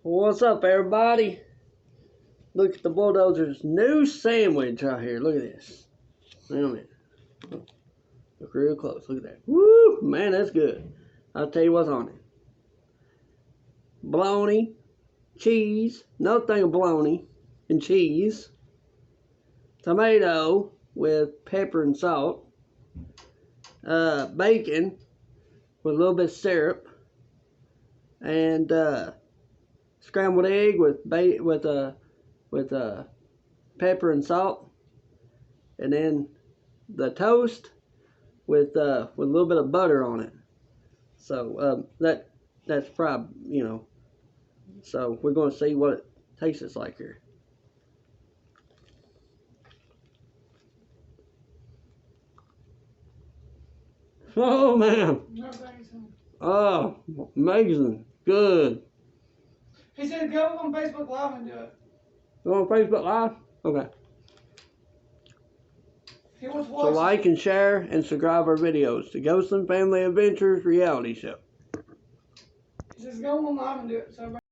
What's up, everybody? Look at the bulldozer's new sandwich right here. Look at this. Wait a minute. Look real close. Look at that. Woo! Man, that's good. I'll tell you what's on it. Bologna, cheese, another thing of bologna and cheese, tomato with pepper and salt, bacon with a little bit of syrup, and scrambled egg with pepper and salt, and then the toast with a little bit of butter on it. So that's probably. So we're going to see what it tastes like here. Oh man! Oh, amazing! Good. He said go on Facebook Live and do it. Go on Facebook Live? Okay. He wants to So like and share and subscribe our videos. The Ghost and Family Adventures reality show. He says go on live and do it. So